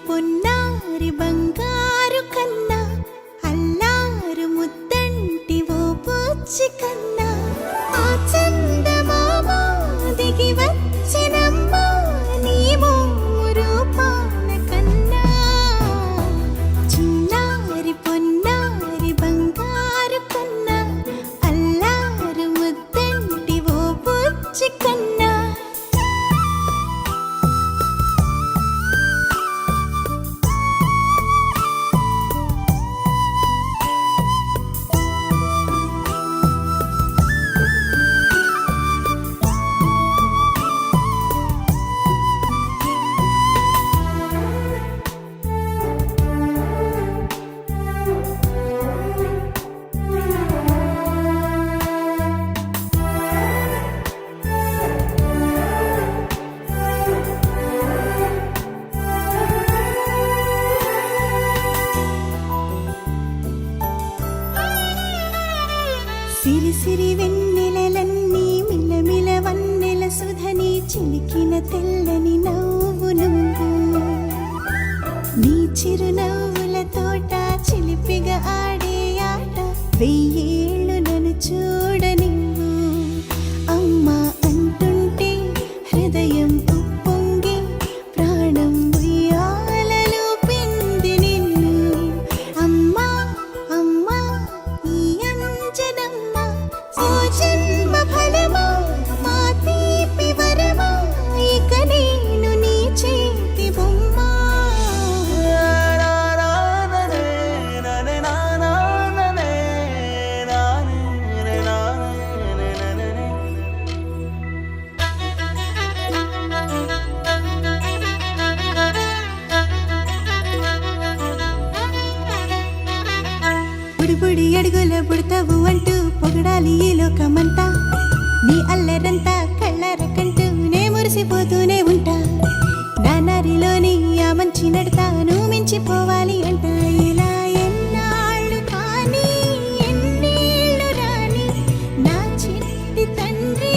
పొన్నారి బంగారు కన్నా అల్లారు ముద్దంటి ఓ పూచి కన్నా ఆ చందమామ దిగి వచ్చినమ్మా నీ రూపాన కన్నా చిన్నారి పొన్నారి బంగారు కన్నా అల్లారు ముద్దంటి ఓ పూచి కన్నా సిరి సిరి వెన్నెలలన్నీ మిలమిల వన్నెల సుధని చిలికిన తెల్లని నవ్వు నువ్వు నీ చిరునవ్వుల తోట చిలిపిగా ఆడే ఆట వెయ్యేళ్ళు నన్ను చూడనివ్వు అమ్మా అంటుంటే హృదయం ఉప్పొంగి ప్రాణం ఉయ్యాలలో పిండి నిన్ను అమ్మా అమ్మా ఈ అంజనమ్మ ఓ జన్మ ఫలమా మా తీపి వరమా ఇక నేను నీ చేతి బొమ్మ బుడి అడుగుల బుడతావు అంటూ పొగడాలి ఈ లోకమంతా నీ అల్లరంతా కళ్ళరకంటూ నే మురిసిపోతూనే ఉంటా నా నారిలోని ఆ మంచి నడతాను మించిపోవాలి అంట ఇలా ఎన్నాళ్ళు కానీ ఎన్నేళ్ళు రాని నా చిట్టి తండ్రి